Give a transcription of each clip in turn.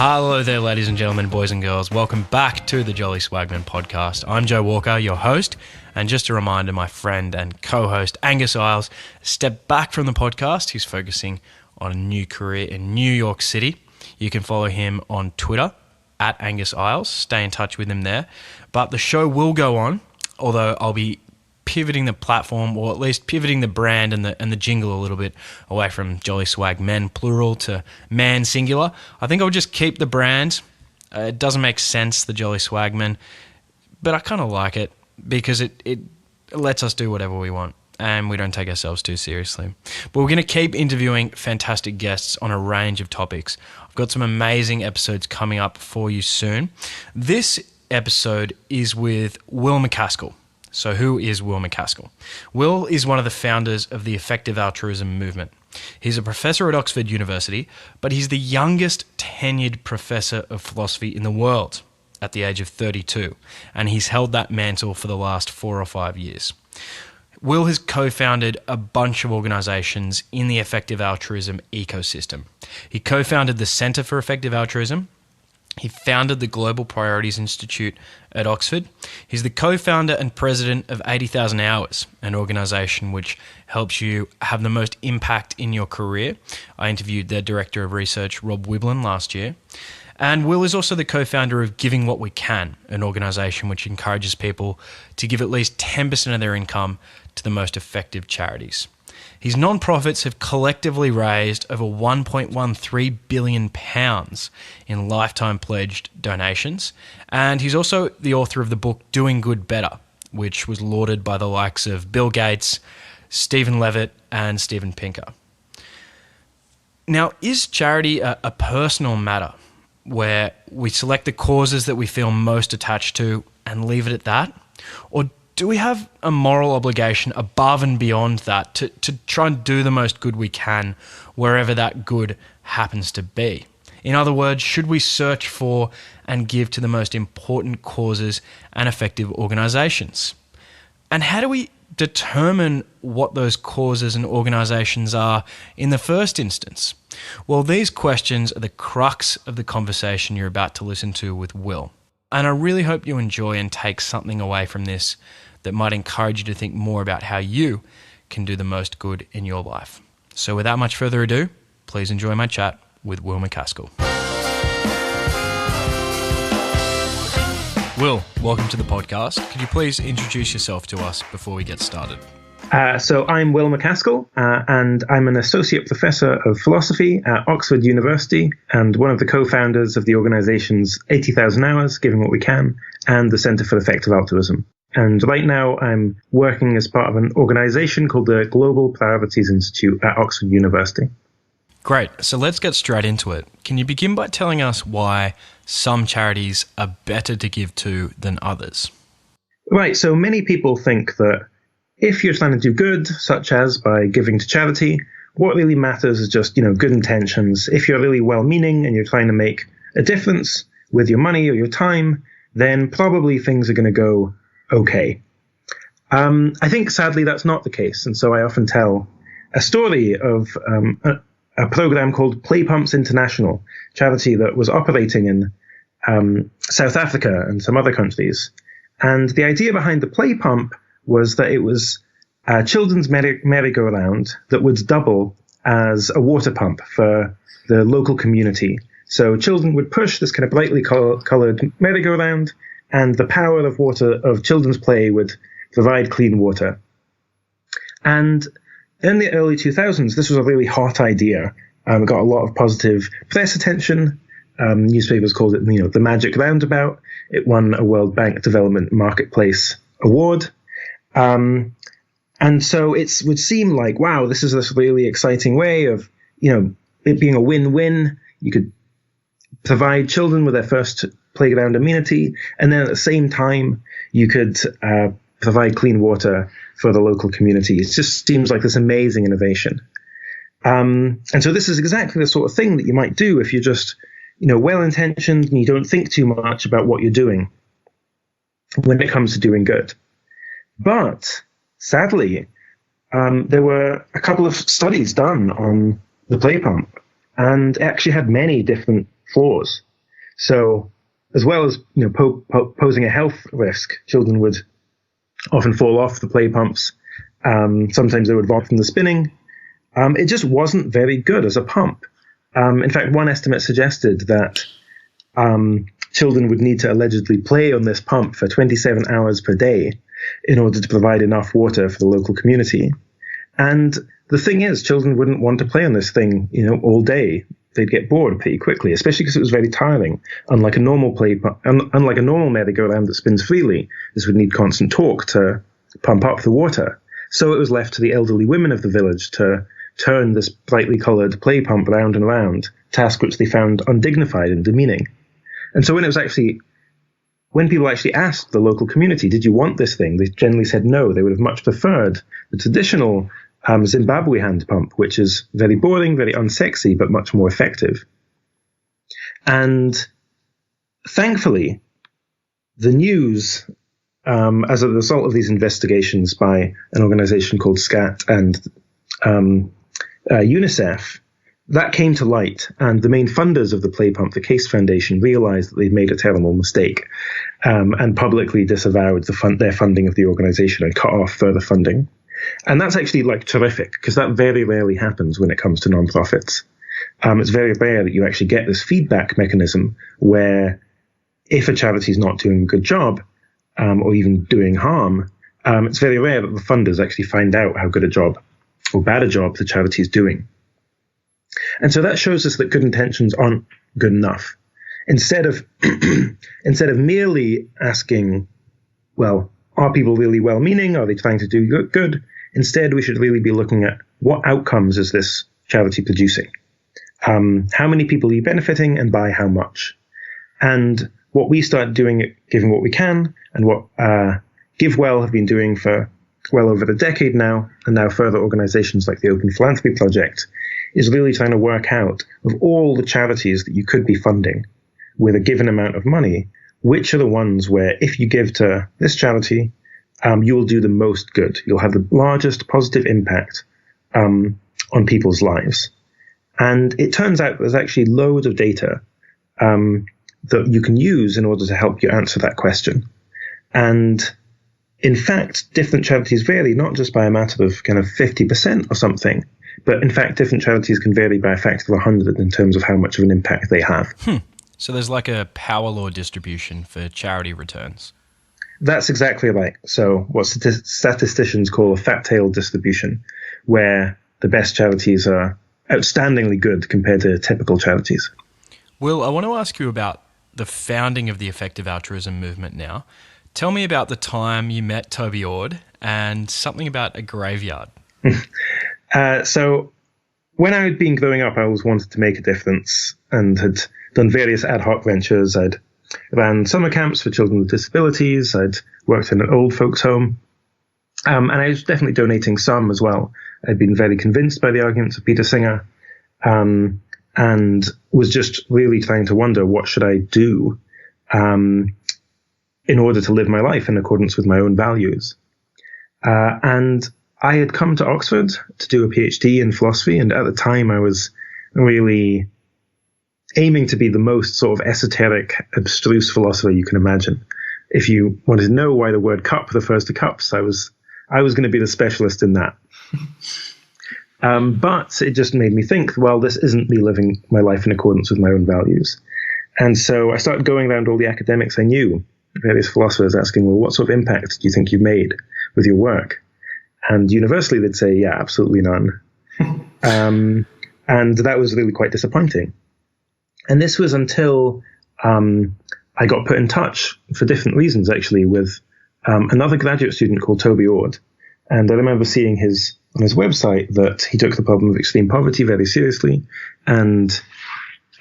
Hello there, ladies and gentlemen, boys and girls. Welcome back to the Jolly Swagman podcast. I'm Joe Walker, your host, and just a reminder, my friend and co-host Angus Isles stepped back from the podcast. He's focusing on a new career in New York City. You can follow him on Twitter at Angus Isles. Stay in touch with him there. But the show will go on, although I'll be pivoting the platform, or at least pivoting the brand and the jingle a little bit away from Jolly Swag Men plural to man singular. I think I'll just keep the brand. It doesn't make sense, the Jolly Swag Men, but I kind of like it because it lets us do whatever we want and we don't take ourselves too seriously. But we're going to keep interviewing fantastic guests on a range of topics. I've got some amazing episodes coming up for you soon. This episode is with Will MacAskill. So who is Will MacAskill? Will is one of the founders of the Effective Altruism movement. He's a professor at Oxford University, but he's the youngest tenured professor of philosophy in the world at the age of 32, and he's held that mantle for the last 4 or 5 years. Will has co-founded a bunch of organizations in the Effective Altruism ecosystem. He co-founded the Center for Effective Altruism. He founded the Global Priorities Institute at Oxford. He's the co-founder and president of 80,000 Hours, an organization which helps you have the most impact in your career. I interviewed their director of research, Rob Wiblin, last year. And Will is also the co-founder of Giving What We Can, an organization which encourages people to give at least 10% of their income to the most effective charities. His non-profits have collectively raised over £1.13 billion in lifetime pledged donations, and he's also the author of the book Doing Good Better, which was lauded by the likes of Bill Gates, Stephen Levitt, and Steven Pinker. Now, is charity a personal matter where we select the causes that we feel most attached to and leave it at that? Or do we have a moral obligation above and beyond that to try and do the most good we can wherever that good happens to be? In other words, should we search for and give to the most important causes and effective organizations? And how do we determine what those causes and organizations are in the first instance? Well, these questions are the crux of the conversation you're about to listen to with Will. And I really hope you enjoy and take something away from this that might encourage you to think more about how you can do the most good in your life. So without much further ado, please enjoy my chat with Will MacAskill. Will, welcome to the podcast. Could you please introduce yourself to us before we get started? So I'm Will MacAskill, and I'm an associate professor of philosophy at Oxford University and one of the co-founders of the organizations 80,000 Hours, Giving What We Can, and the Center for Effective Altruism. And right now I'm working as part of an organization called the Global Priorities Institute at Oxford University. Great. So let's get straight into it. Can you begin by telling us why some charities are better to give to than others? Right. So many people think that if you're trying to do good, such as by giving to charity, what really matters is just, good intentions. If you're really well-meaning and you're trying to make a difference with your money or your time, then probably things are going to go okay. I think, sadly, that's not the case. And so I often tell a story of a program called Play Pumps International, charity that was operating in South Africa and some other countries. And the idea behind the Play Pump was that it was a children's merry-go-round that would double as a water pump for the local community. So children would push this kind of brightly colored merry-go-round, and the power of children's play would provide clean water. And in the early 2000s, this was a really hot idea. It got a lot of positive press attention. Newspapers called it, the magic roundabout. It won a World Bank Development Marketplace Award. And so it would seem like, wow, this is this really exciting way of, it being a win-win. You could provide children with their first playground amenity, and then at the same time, you could provide clean water for the local community. It just seems like this amazing innovation. And so this is exactly the sort of thing that you might do if you're just, well-intentioned and you don't think too much about what you're doing when it comes to doing good. But sadly, there were a couple of studies done on the play pump, and it actually had many different flaws. So, as well as posing a health risk, children would often fall off the play pumps. Sometimes they would vomit from the spinning. It just wasn't very good as a pump. In fact, one estimate suggested that children would need to allegedly play on this pump for 27 hours per day in order to provide enough water for the local community. And the thing is, children wouldn't want to play on this thing, all day. They'd get bored pretty quickly, especially because it was very tiring. Unlike a normal merry-go-round that spins freely, this would need constant torque to pump up the water. So it was left to the elderly women of the village to turn this brightly coloured play pump round and round, task which they found undignified and demeaning. And so when people actually asked the local community, did you want this thing? They generally said no. They would have much preferred the traditional Zimbabwe hand pump, which is very boring, very unsexy, but much more effective. And thankfully, the news, as a result of these investigations by an organization called SCAT and UNICEF, that came to light, and the main funders of the play pump, the Case Foundation, realized that they'd made a terrible mistake and publicly disavowed their funding of the organization and cut off further funding. And that's actually terrific, because that very rarely happens when it comes to nonprofits. It's very rare that you actually get this feedback mechanism where if a charity is not doing a good job or even doing harm, it's very rare that the funders actually find out how good a job or bad a job the charity is doing. And so that shows us that good intentions aren't good enough. Instead of merely asking, well, are people really well-meaning? Are they trying to do good? Instead, we should really be looking at what outcomes is this charity producing? How many people are you benefiting and by how much? And what we start doing at Giving What We Can and what GiveWell have been doing for well over a decade now, and now further organizations like the Open Philanthropy Project, is really trying to work out of all the charities that you could be funding with a given amount of money, which are the ones where if you give to this charity, you will do the most good. You'll have the largest positive impact on people's lives. And it turns out there's actually loads of data that you can use in order to help you answer that question. And in fact, different charities vary not just by a matter of kind of 50% or something, but in fact, different charities can vary by a factor of 100 in terms of how much of an impact they have. So there's like a power law distribution for charity returns. That's exactly right. So what statisticians call a fat-tailed distribution, where the best charities are outstandingly good compared to typical charities. Will, I want to ask you about the founding of the Effective Altruism movement now. Tell me about the time you met Toby Ord and something about a graveyard. So when I had been growing up, I always wanted to make a difference and had done various ad hoc ventures. I'd ran summer camps for children with disabilities. I'd worked in an old folks home. And I was definitely donating some as well. I'd been very convinced by the arguments of Peter Singer and was just really trying to wonder, what should I do in order to live my life in accordance with my own values? And I had come to Oxford to do a PhD in philosophy, and at the time I was really aiming to be the most sort of esoteric, abstruse philosopher you can imagine. If you wanted to know why the word cup refers to cups, I was going to be the specialist in that. But it just made me think, well, this isn't me living my life in accordance with my own values. And so I started going around all the academics I knew, various philosophers, asking, well, what sort of impact do you think you've made with your work? And universally, they'd say, yeah, absolutely none. And that was really quite disappointing. And this was until I got put in touch, for different reasons, actually, with another graduate student called Toby Ord. And I remember seeing on his website that he took the problem of extreme poverty very seriously. And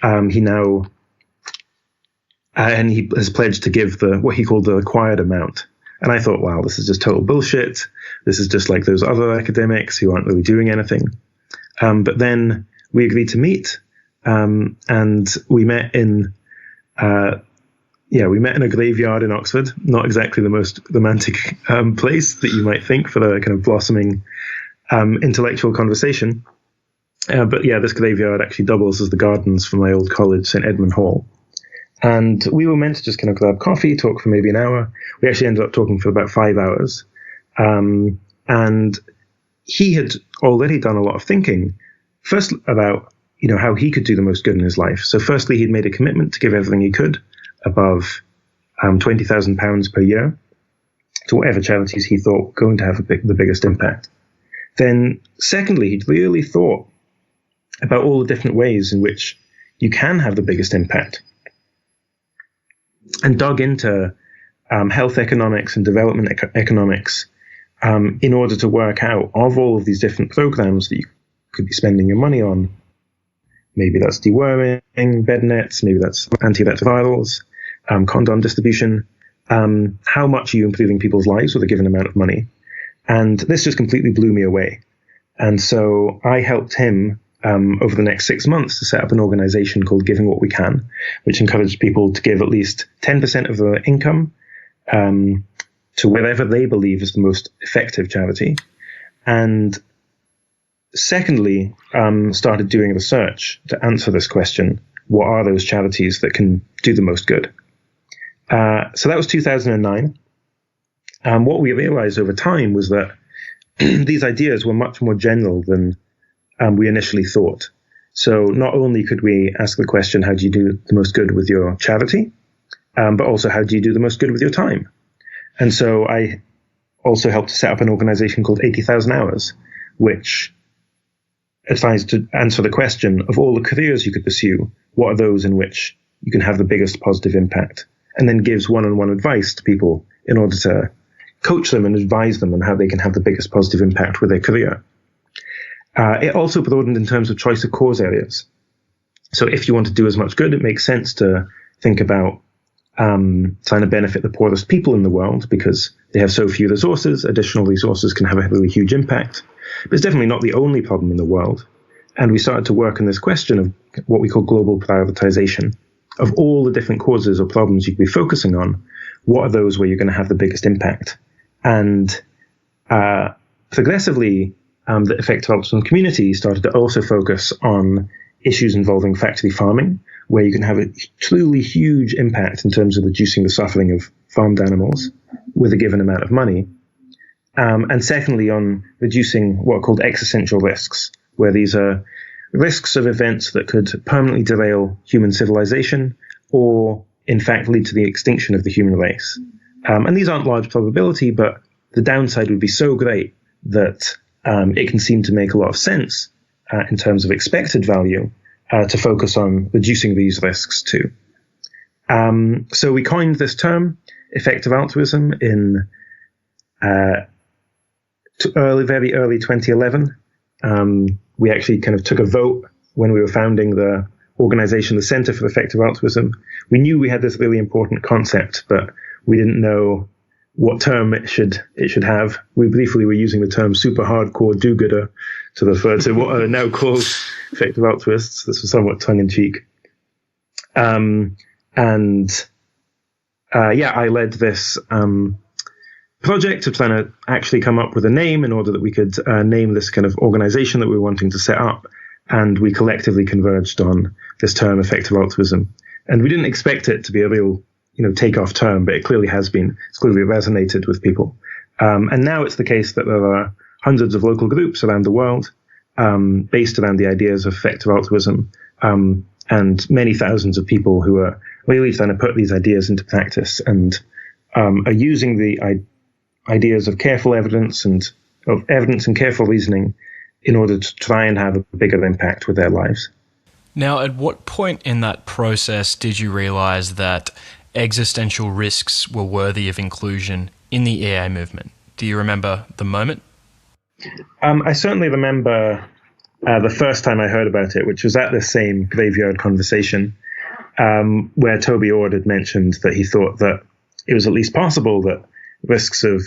he now and he has pledged to give what he called the required amount. And I thought, wow, this is just total bullshit. This is just like those other academics who aren't really doing anything. But then we agreed to meet, and we met in a graveyard in Oxford. Not exactly the most romantic place that you might think for a kind of blossoming intellectual conversation. But yeah, this graveyard actually doubles as the gardens for my old college, St. Edmund Hall. And we were meant to just kind of grab coffee, talk for maybe an hour. We actually ended up talking for about 5 hours. And he had already done a lot of thinking, first about, how he could do the most good in his life. So firstly, he'd made a commitment to give everything he could above £20,000 per year to whatever charities he thought were going to have the biggest impact. Then secondly, he'd really thought about all the different ways in which you can have the biggest impact, and dug into health economics and development economics in order to work out, of all of these different programs that you could be spending your money on, maybe that's deworming, bed nets, maybe that's antiretrovirals, condom distribution, how much are you improving people's lives with a given amount of money? And this just completely blew me away. And so I helped him over the next 6 months to set up an organization called Giving What We Can, which encouraged people to give at least 10% of their income to wherever they believe is the most effective charity. And secondly, started doing research to answer this question: what are those charities that can do the most good? So that was 2009. What we realized over time was that these ideas were much more general than we initially thought. So not only could we ask the question, how do you do the most good with your charity, but also how do you do the most good with your time? And so I also helped to set up an organization called 80,000 Hours, which tries to answer the question of all the careers you could pursue, what are those in which you can have the biggest positive impact, and then gives one-on-one advice to people in order to coach them and advise them on how they can have the biggest positive impact with their career. It also broadened in terms of choice of cause areas. So if you want to do as much good, it makes sense to think about trying to benefit the poorest people in the world because they have so few resources. Additional resources can have a really huge impact. But it's definitely not the only problem in the world. And we started to work on this question of what we call global prioritization. Of all the different causes or problems you could be focusing on, what are those where you're going to have the biggest impact? And progressively, the Effective Altruism community started to also focus on issues involving factory farming, where you can have a truly huge impact in terms of reducing the suffering of farmed animals with a given amount of money. And secondly, on reducing what are called existential risks, where these are risks of events that could permanently derail human civilization or, in fact, lead to the extinction of the human race. And these aren't large probability, but the downside would be so great that it can seem to make a lot of sense in terms of expected value to focus on reducing these risks too. So we coined this term, effective altruism, in very early 2011. We actually kind of took a vote when we were founding the organization, the Center for Effective Altruism. We knew we had this really important concept, but we didn't know what term it should have. We briefly were using the term super hardcore do-gooder to refer to what are now called effective altruists. This was somewhat tongue-in-cheek. I led this project to try to actually come up with a name in order that we could name this kind of organization that we were wanting to set up. And we collectively converged on this term, effective altruism. And we didn't expect it to be a real take-off term, but it clearly has been. It's clearly resonated with people. And now it's the case that there are hundreds of local groups around the world based around the ideas of effective altruism, and many thousands of people who are really trying to put these ideas into practice and are using the ideas of careful evidence and careful reasoning in order to try and have a bigger impact with their lives. Now, at what point in that process did you realize that existential risks were worthy of inclusion in the EA movement? Do you remember the moment? I certainly remember the first time I heard about it, which was at this same graveyard conversation, where Toby Ord had mentioned that he thought that it was at least possible that risks of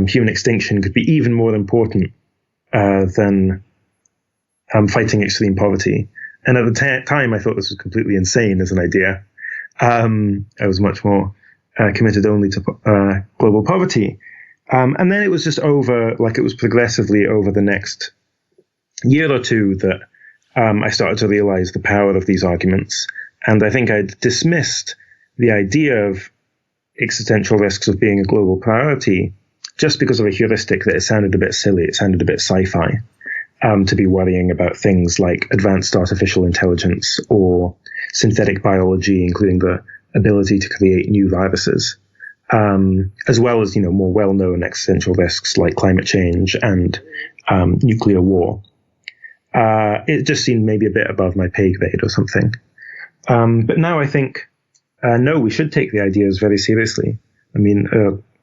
human extinction could be even more important than fighting extreme poverty. And at the time, I thought this was completely insane as an idea. I was much more committed only to global poverty. And then it was just it was progressively over the next year or two that I started to realize the power of these arguments And I think I'd dismissed the idea of existential risks of being a global priority just because of a heuristic that it sounded a bit silly, it sounded a bit sci-fi, to be worrying about things like advanced artificial intelligence or synthetic biology, including the ability to create new viruses, as well as, more well-known existential risks like climate change and nuclear war. It just seemed maybe a bit above my pay grade or something. But now I think, no, we should take the ideas very seriously. I mean,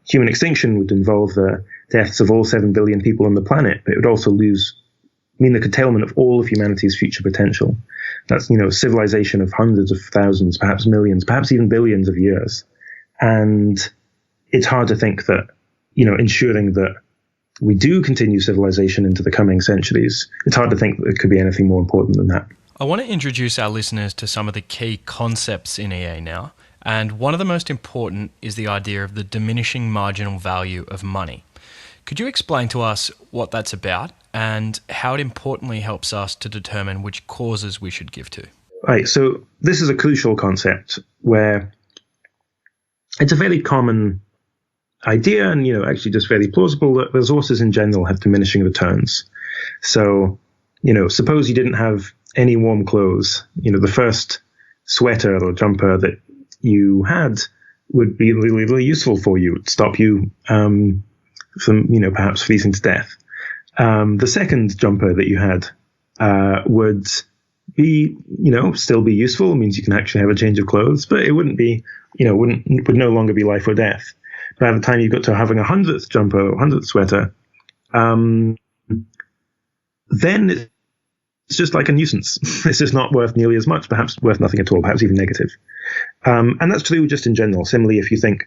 human extinction would involve the deaths of all 7 billion people on the planet, but it would also mean the curtailment of all of humanity's future potential. That's, civilization of hundreds of thousands, perhaps millions, perhaps even billions of years. And it's hard to think that, ensuring that we do continue civilization into the coming centuries, it's hard to think that it could be anything more important than that. I want to introduce our listeners to some of the key concepts in EA now. And one of the most important is the idea of the diminishing marginal value of money. Could you explain to us what that's about and how it importantly helps us to determine which causes we should give to? Right, so this is a crucial concept where it's a very common idea and, actually just very plausible that resources in general have diminishing returns. So, suppose you didn't have any warm clothes, the first sweater or jumper that you had would be really, really useful for you. It would stop you from, perhaps freezing to death. The second jumper that you had would be, still be useful. It means you can actually have a change of clothes, but it wouldn't be, would no longer be life or death. By the time you got to having a 100th jumper or 100th sweater, then it's just like a nuisance. It's just not worth nearly as much, perhaps worth nothing at all, perhaps even negative. And that's true just in general. Similarly, if you think,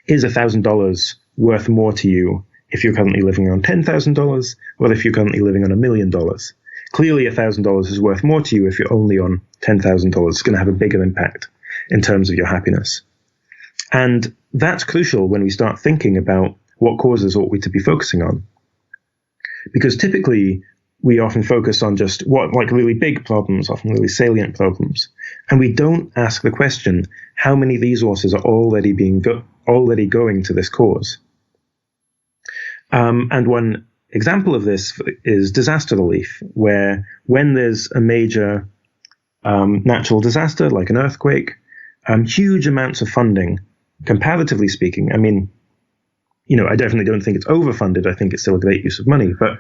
is $1,000 worth more to you if you're currently living on $10,000 or if you're currently living on $1 million? Clearly, $1,000 is worth more to you if you're only on $10,000. It's going to have a bigger impact in terms of your happiness. And that's crucial when we start thinking about what causes ought we to be focusing on. Because typically, we often focus on just really big problems, often really salient problems. And we don't ask the question, how many resources are already going to this cause? And one example of this is disaster relief, where when there's a major natural disaster, like an earthquake, huge amounts of funding, comparatively speaking, I mean, I definitely don't think it's overfunded. I think it's still a great use of money, but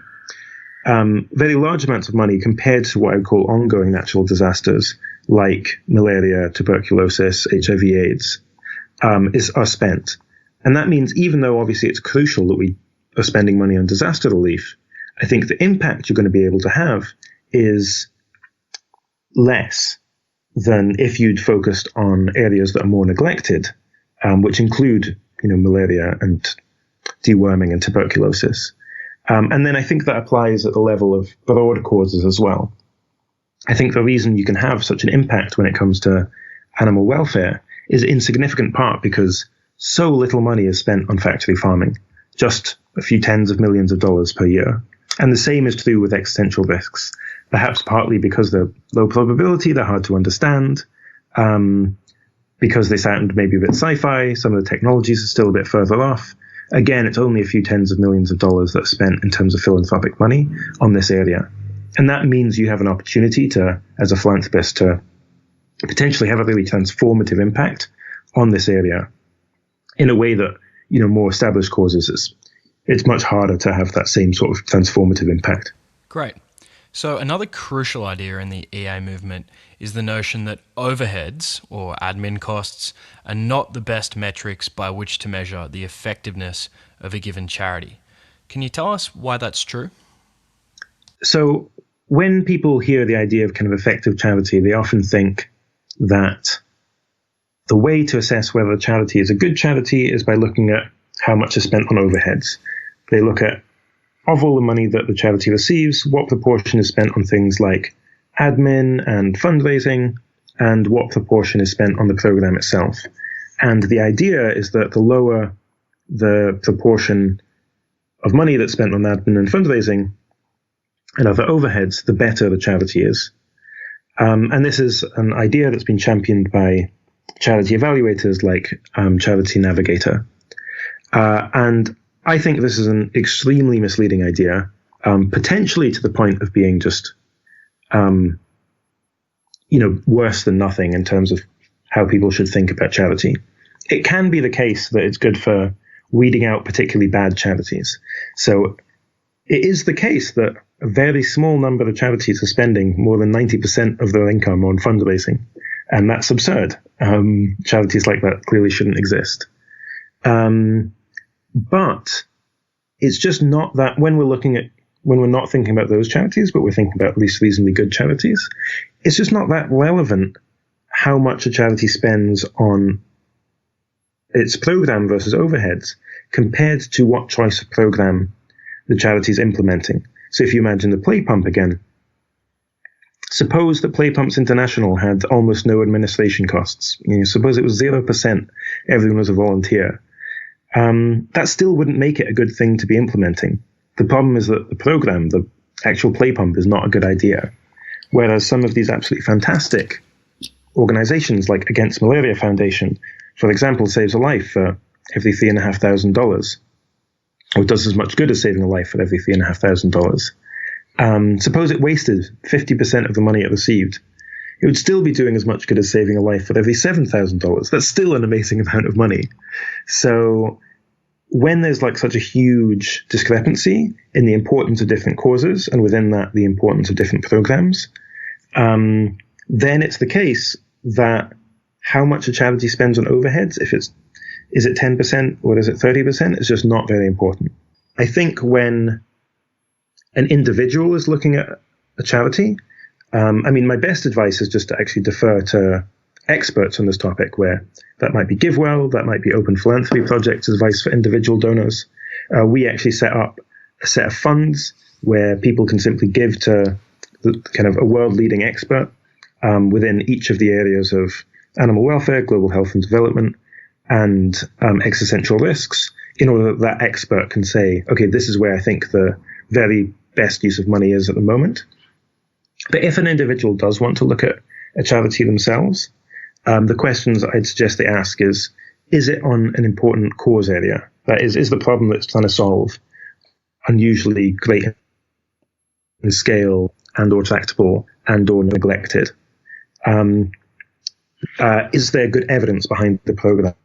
very large amounts of money compared to what I would call ongoing natural disasters like malaria, tuberculosis, HIV/AIDS are spent. And that means even though obviously it's crucial that we are spending money on disaster relief, I think the impact you're going to be able to have is less than if you'd focused on areas that are more neglected, which include malaria and deworming and tuberculosis. And then I think that applies at the level of broad causes as well. I think the reason you can have such an impact when it comes to animal welfare is in significant part because so little money is spent on factory farming, just a few tens of millions of dollars per year. And the same is true with existential risks, perhaps partly because they're low probability, they're hard to understand, because they sound maybe a bit sci-fi, some of the technologies are still a bit further off. Again, it's only a few tens of millions of dollars that are spent in terms of philanthropic money on this area. And that means you have an opportunity to, as a philanthropist, to potentially have a really transformative impact on this area in a way that, more established causes, it's much harder to have that same sort of transformative impact. Great. So another crucial idea in the EA movement is the notion that overheads, or admin costs, are not the best metrics by which to measure the effectiveness of a given charity. Can you tell us why that's true? So when people hear the idea of kind of effective charity, they often think that the way to assess whether a charity is a good charity is by looking at how much is spent on overheads. They look at, of all the money that the charity receives, what proportion is spent on things like admin and fundraising, and what proportion is spent on the program itself. And the idea is that the lower the proportion of money that's spent on admin and fundraising and other overheads, the better the charity is. And this is an idea that's been championed by charity evaluators like Charity Navigator. And I think this is an extremely misleading idea, potentially to the point of being just, worse than nothing in terms of how people should think about charity. It can be the case that it's good for weeding out particularly bad charities. So it is the case that a very small number of charities are spending more than 90% of their income on fundraising. And that's absurd. Charities like that clearly shouldn't exist. But it's just not that when we're not thinking about those charities, but we're thinking about at least reasonably good charities, it's just not that relevant how much a charity spends on its program versus overheads compared to what choice of program the charity is implementing. So if you imagine the Play Pump again, suppose that Play Pumps International had almost no administration costs. Suppose it was 0%, everyone was a volunteer. That still wouldn't make it a good thing to be implementing. The problem is that the program, the actual Play Pump, is not a good idea. Whereas some of these absolutely fantastic organizations like Against Malaria Foundation, for example, saves a life for every $3,500, or does as much good as saving a life for every $3,500. Suppose it wasted 50% of the money it received. It would still be doing as much good as saving a life for every $7,000. That's still an amazing amount of money. So when there's like such a huge discrepancy in the importance of different causes, and within that, the importance of different programs, then it's the case that how much a charity spends on overheads, is it 10% or is it 30%? It's just not very important. I think when an individual is looking at a charity, my best advice is just to actually defer to experts on this topic, where that might be GiveWell, that might be Open Philanthropy Project's advice for individual donors. We actually set up a set of funds where people can simply give to kind of a world-leading expert within each of the areas of animal welfare, global health and development, and existential risks, in order that that expert can say, okay, this is where I think the very best use of money is at the moment. But if an individual does want to look at a charity themselves, the questions I'd suggest they ask is it on an important cause area? That is the problem that's trying to solve unusually great in scale and or tractable and or neglected? Is there good evidence behind the program?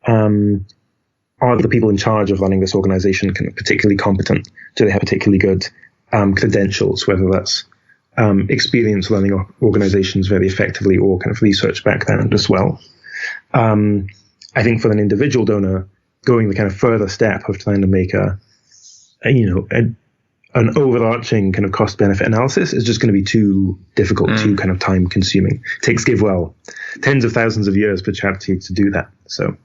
Are the people in charge of running this organization particularly competent? Do they have particularly good credentials, whether that's experience running organizations very effectively or kind of research background as well? I think for an individual donor, going the kind of further step of trying to make an overarching kind of cost-benefit analysis is just going to be too difficult, too kind of time-consuming. It takes GiveWell tens of thousands of years for charity to do that. So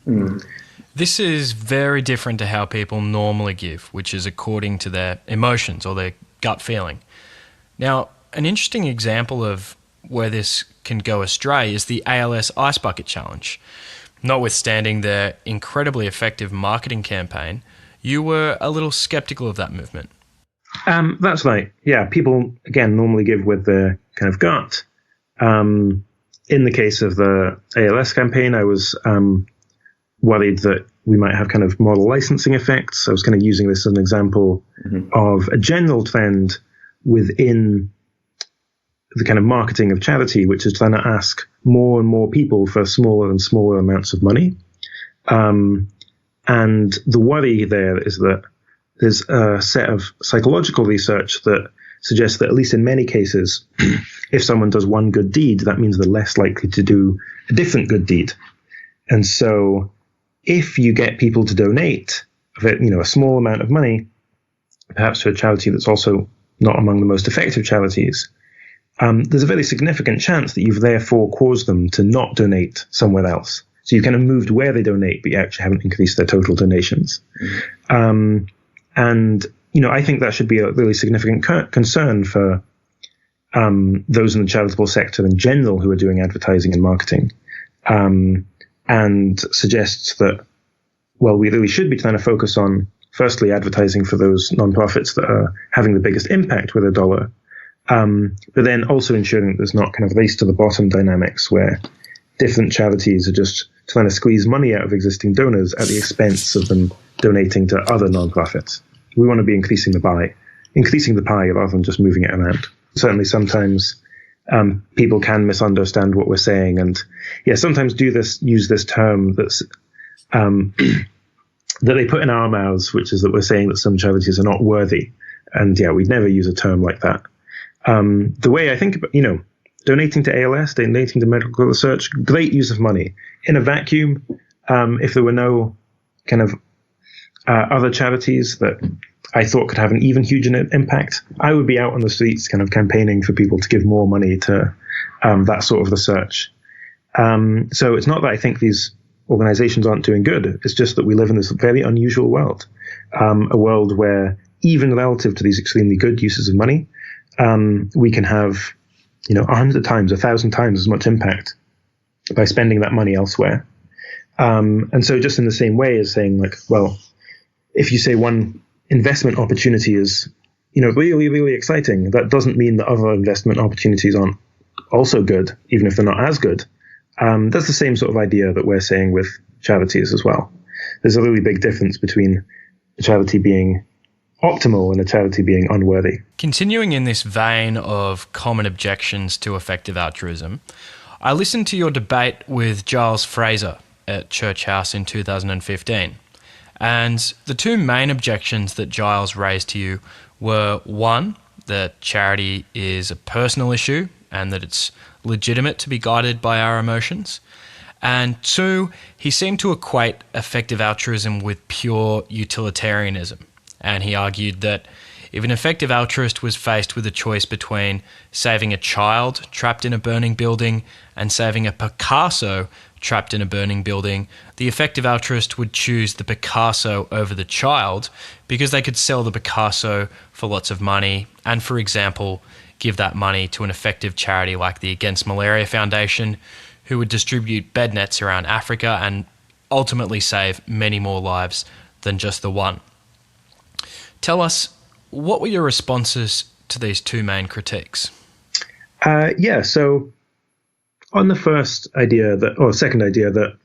this is very different to how people normally give, which is according to their emotions or their gut feeling. Now, an interesting example of where this can go astray is the ALS Ice Bucket Challenge. Notwithstanding their incredibly effective marketing campaign, you were a little skeptical of that movement. That's right. Yeah, people, again, normally give with their kind of gut. In the case of the ALS campaign, I was worried that we might have kind of model licensing effects. I was kind of using this as an example of a general trend within the kind of marketing of charity, which is trying to ask more and more people for smaller and smaller amounts of money. And the worry there is that there's a set of psychological research that suggests that, at least in many cases, if someone does one good deed, that means they're less likely to do a different good deed. And so if you get people to donate a small amount of money, perhaps to a charity that's also not among the most effective charities, there's a very significant chance that you've therefore caused them to not donate somewhere else. So you've kind of moved where they donate, but you actually haven't increased their total donations. And I think that should be a really significant concern for those in the charitable sector in general who are doing advertising and marketing, and suggests that, well, we really should be trying to focus on, firstly, advertising for those nonprofits that are having the biggest impact with a dollar, but then also ensuring that there's not kind of race to the bottom dynamics where different charities are just trying to squeeze money out of existing donors at the expense of them donating to other nonprofits. We want to be increasing the pie rather than just moving it around. Certainly sometimes people can misunderstand what we're saying, and sometimes use this term that's that they put in our mouths, which is that we're saying that some charities are not worthy. And we'd never use a term like that. The way I think about, donating to ALS, donating to medical research, great use of money. In a vacuum, if there were no kind of other charities that I thought could have an even huger impact, I would be out on the streets kind of campaigning for people to give more money to that sort of research. So it's not that I think these organizations aren't doing good. It's just that we live in this very unusual world, a world where even relative to these extremely good uses of money, we can have 100 times, 1,000 times as much impact by spending that money elsewhere. And so just in the same way as saying, like, well, if you say one investment opportunity is, really, really exciting, that doesn't mean that other investment opportunities aren't also good, even if they're not as good. That's the same sort of idea that we're saying with charities as well. There's a really big difference between a charity being optimal and a charity being unworthy. Continuing in this vein of common objections to effective altruism, I listened to your debate with Giles Fraser at Church House in 2015. And the two main objections that Giles raised to you were, one, that charity is a personal issue and that it's legitimate to be guided by our emotions. And two, he seemed to equate effective altruism with pure utilitarianism. And he argued that if an effective altruist was faced with a choice between saving a child trapped in a burning building and saving a Picasso trapped in a burning building, the effective altruist would choose the Picasso over the child because they could sell the Picasso for lots of money and, for example, give that money to an effective charity like the Against Malaria Foundation, who would distribute bed nets around Africa and ultimately save many more lives than just the one. Tell us, what were your responses to these two main critiques? So on the second idea that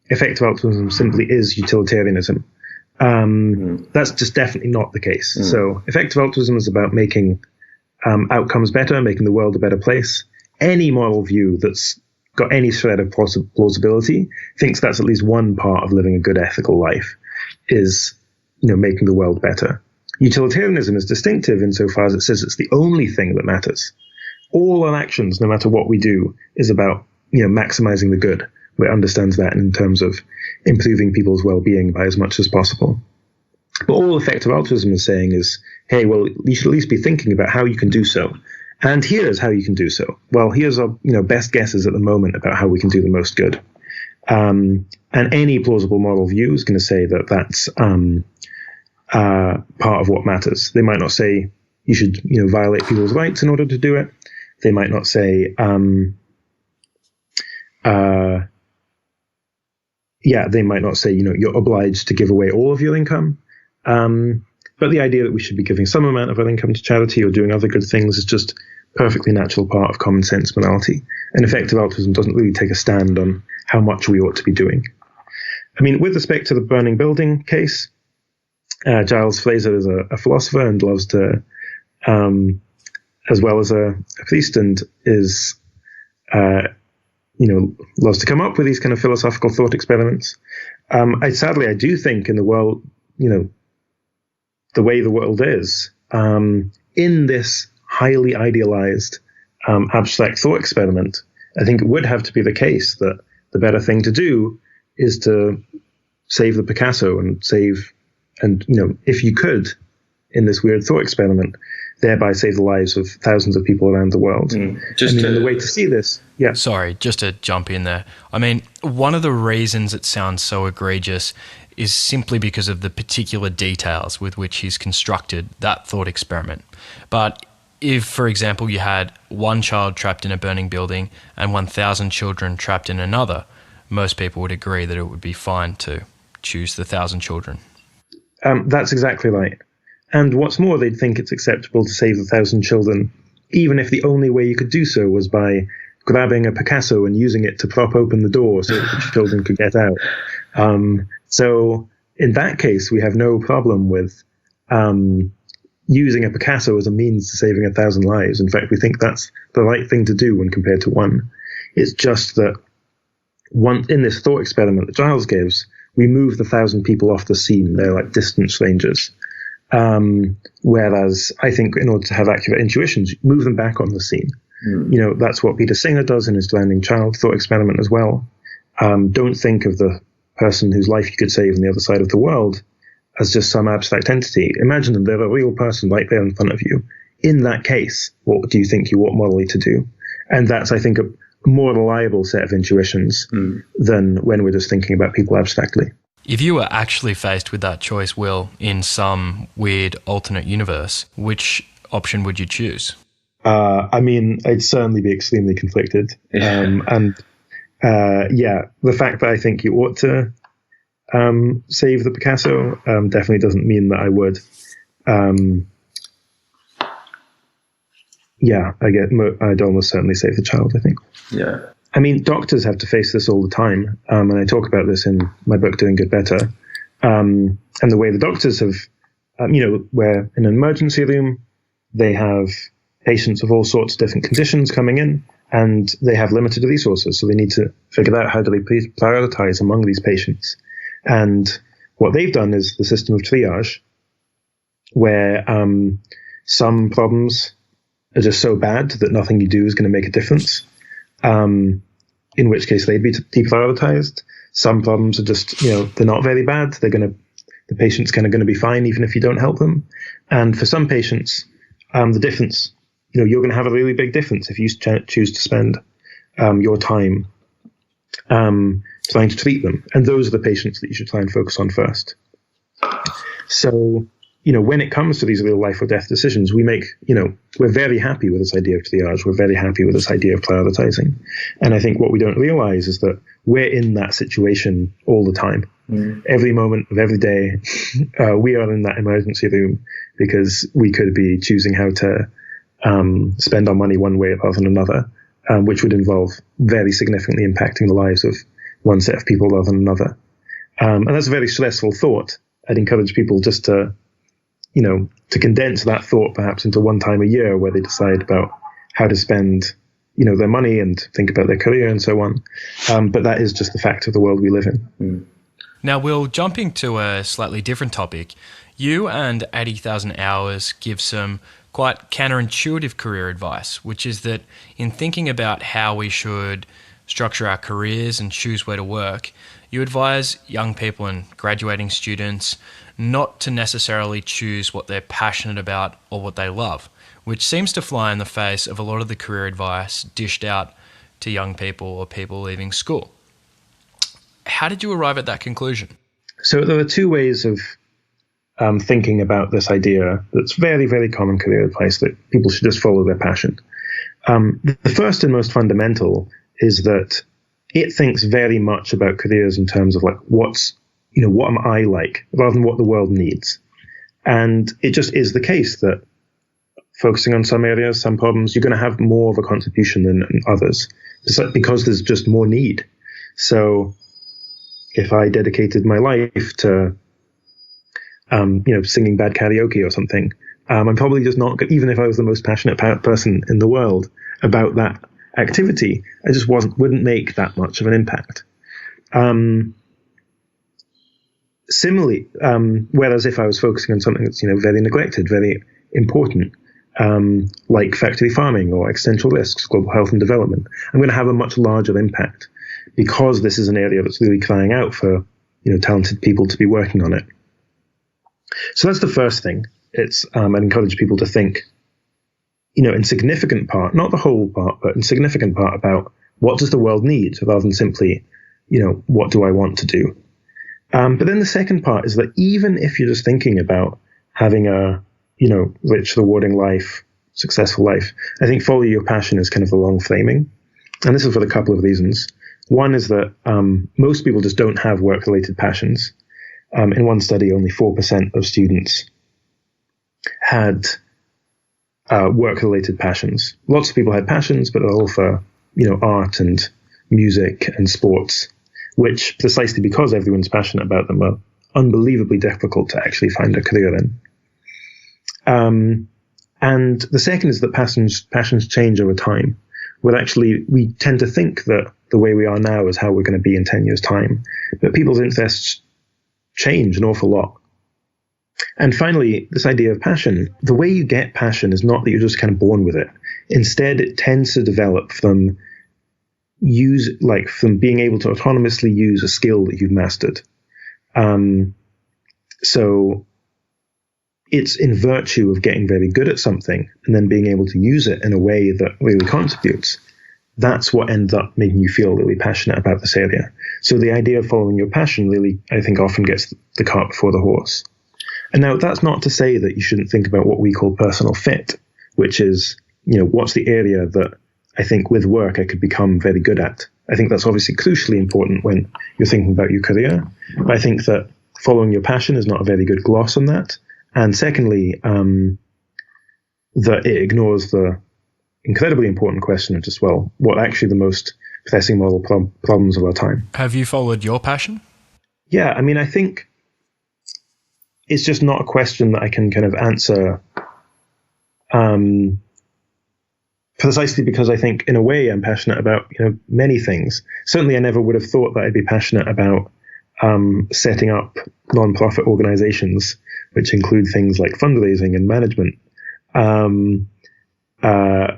effective altruism simply is utilitarianism, that's just definitely not the case. So effective altruism is about making outcomes better, making the world a better place. Any moral view that's got any shred of plausibility thinks that's at least one part of living a good ethical life, is making the world better. Utilitarianism is distinctive insofar as it says it's the only thing that matters. All our actions, no matter what we do, is about maximizing the good. It understands that in terms of improving people's well-being by as much as possible. But all effective altruism is saying is, hey, well, you should at least be thinking about how you can do so. And here's how you can do so. Well, here's our best guesses at the moment about how we can do the most good. And any plausible moral view is going to say that that's part of what matters. They might not say you should violate people's rights in order to do it. They might not say they might not say you're obliged to give away all of your income. But the idea that we should be giving some amount of our income to charity or doing other good things is just perfectly natural part of common sense morality. And effective altruism doesn't really take a stand on how much we ought to be doing. I mean, with respect to the burning building case, Giles Fraser is a philosopher and loves to, as well as a priest, and is, loves to come up with these kind of philosophical thought experiments. I do think in the world, the way the world is, in this highly idealized abstract thought experiment, I think it would have to be the case that the better thing to do is to save the Picasso and if you could, in this weird thought experiment, thereby save the lives of thousands of people around the world. The way to see this, Sorry, just to jump in there. I mean, one of the reasons it sounds so egregious is simply because of the particular details with which he's constructed that thought experiment. But if, for example, you had one child trapped in a burning building and 1,000 children trapped in another, most people would agree that it would be fine to choose the 1,000 children. That's exactly right. And what's more, they'd think it's acceptable to save the 1,000 children even if the only way you could do so was by grabbing a Picasso and using it to prop open the door so that the children could get out. So in that case, we have no problem with using a Picasso as a means to saving 1,000 lives. In fact, we think that's the right thing to do when compared to one. It's just that in this thought experiment that Giles gives, we move the 1,000 people off the scene. They're like distant strangers. Whereas I think in order to have accurate intuitions, move them back on the scene. That's what Peter Singer does in his Drowning Child thought experiment as well. Don't think of the person whose life you could save on the other side of the world as just some abstract entity. Imagine them, they're a real person right there in front of you. In that case, what do you think you ought morally to do? And that's, I think, a more reliable set of intuitions than when we're just thinking about people abstractly. If you were actually faced with that choice, Will, in some weird alternate universe, which option would you choose? I'd certainly be extremely conflicted. The fact that I think you ought to save the Picasso definitely doesn't mean that I would. I'd almost certainly save the child, I think. Yeah. I mean, doctors have to face this all the time, and I talk about this in my book, Doing Good Better. And the way the doctors have, where in an emergency room, they have patients of all sorts of different conditions coming in, and they have limited resources, so they need to figure out how do they prioritize among these patients. And what they've done is the system of triage, where some problems are just so bad that nothing you do is going to make a difference, in which case they'd be deprioritized. Some problems are just, they're not very bad. The patient's kind of going to be fine even if you don't help them. And for some patients, the difference, you're going to have a really big difference if you choose to spend your time trying to treat them. And those are the patients that you should try and focus on first. So, when it comes to these real life or death decisions, we make, we're very happy with this idea of triage. We're very happy with this idea of prioritizing. And I think what we don't realize is that we're in that situation all the time. Every moment of every day, we are in that emergency room because we could be choosing how to spend our money one way rather than another, which would involve very significantly impacting the lives of one set of people rather than another. And that's a very stressful thought. I'd encourage people just to condense that thought perhaps into one time a year where they decide about how to spend, their money and think about their career and so on. But that is just the fact of the world we live in. Now, Will, jumping to a slightly different topic, you and 80,000 Hours give some quite counterintuitive career advice, which is that in thinking about how we should structure our careers and choose where to work, you advise young people and graduating students not to necessarily choose what they're passionate about or what they love, which seems to fly in the face of a lot of the career advice dished out to young people or people leaving school. How did you arrive at that conclusion? So there are two ways of thinking about this idea that's very, very common career advice, that people should just follow their passion. The first and most fundamental is that it thinks very much about careers in terms of like what am I like, rather than what the world needs. And it just is the case that focusing on some areas, some problems, you're going to have more of a contribution than others, because there's just more need. So if I dedicated my life to, singing bad karaoke or something, I'm probably just not, even if I was the most passionate person in the world about that activity, I just wouldn't make that much of an impact. Similarly, whereas if I was focusing on something that's, very neglected, very important, like factory farming or existential risks, global health and development, I'm going to have a much larger impact because this is an area that's really crying out for, talented people to be working on it. So that's the first thing. It's, I'd encourage people to think, in significant part, not the whole part, but in significant part about what does the world need rather than simply, what do I want to do? But then the second part is that even if you're just thinking about having a, rich, rewarding life, successful life, I think follow your passion is kind of the long framing. And this is for a couple of reasons. One is that most people just don't have work-related passions. In one study, only 4% of students had work-related passions. Lots of people had passions, but they're all for, art and music and sports, which precisely because everyone's passionate about them are unbelievably difficult to actually find a career in. And the second is that passions change over time. We tend to think that the way we are now is how we're going to be in 10 years' time. But people's interests change an awful lot. And finally, this idea of passion. The way you get passion is not that you're just kind of born with it. Instead, it tends to develop from being able to autonomously use a skill that you've mastered. So it's in virtue of getting very good at something and then being able to use it in a way that really contributes. That's what ends up making you feel really passionate about this area. So the idea of following your passion really, I think, often gets the cart before the horse. And now that's not to say that you shouldn't think about what we call personal fit, which is, what's the area that I think with work I could become very good at. I think that's obviously crucially important when you're thinking about your career. But I think that following your passion is not a very good gloss on that. And secondly, that it ignores the incredibly important question of just, what actually the most pressing moral problems of our time. Have you followed your passion? Yeah, I think it's just not a question that I can kind of answer precisely because I think, in a way, I'm passionate about many things. Certainly, I never would have thought that I'd be passionate about setting up non-profit organizations, which include things like fundraising and management,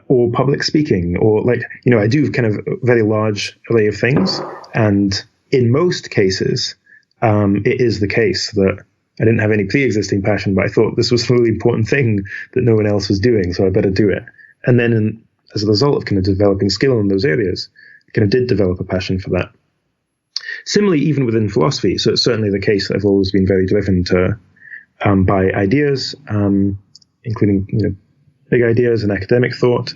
or public speaking, or I do kind of a very large array of things. And in most cases, it is the case that I didn't have any pre-existing passion, but I thought this was a really important thing that no one else was doing, so I better do it. And then as a result of kind of developing skill in those areas, I kind of did develop a passion for that. Similarly, even within philosophy, so it's certainly the case that I've always been very driven to by ideas, including big ideas and academic thought.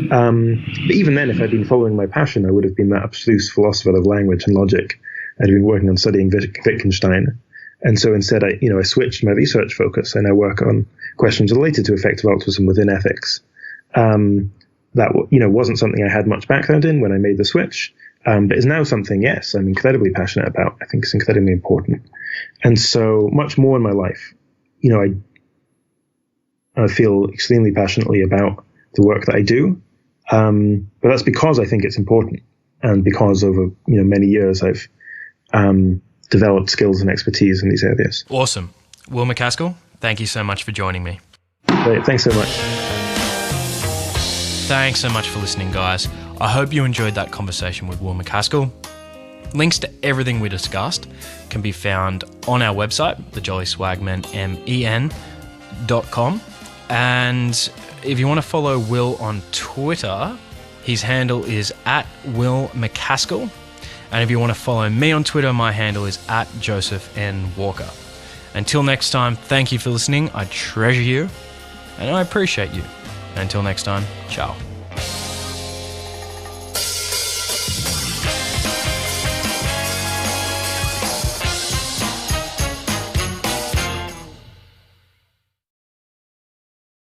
But even then, if I'd been following my passion, I would have been that abstruse philosopher of language and logic. I'd been working on studying Wittgenstein. And so instead, I switched my research focus and I work on questions related to effective altruism within ethics. That wasn't something I had much background in when I made the switch, but is now something, yes, I'm incredibly passionate about. I think it's incredibly important. And so much more in my life, I feel extremely passionately about the work that I do. But that's because I think it's important, and because over many years I've developed skills and expertise in these areas. Awesome. Will MacAskill, thank you so much for joining me. Great, thanks so much. Thanks so much for listening, guys. I hope you enjoyed that conversation with Will MacAskill. Links to everything we discussed can be found on our website, thejollyswagmanmen.com. And if you want to follow Will on Twitter, his handle is @WillMacAskill. And if you want to follow me on Twitter, my handle is @JosephNWalker. Until next time, thank you for listening. I treasure you and I appreciate you. Until next time, ciao.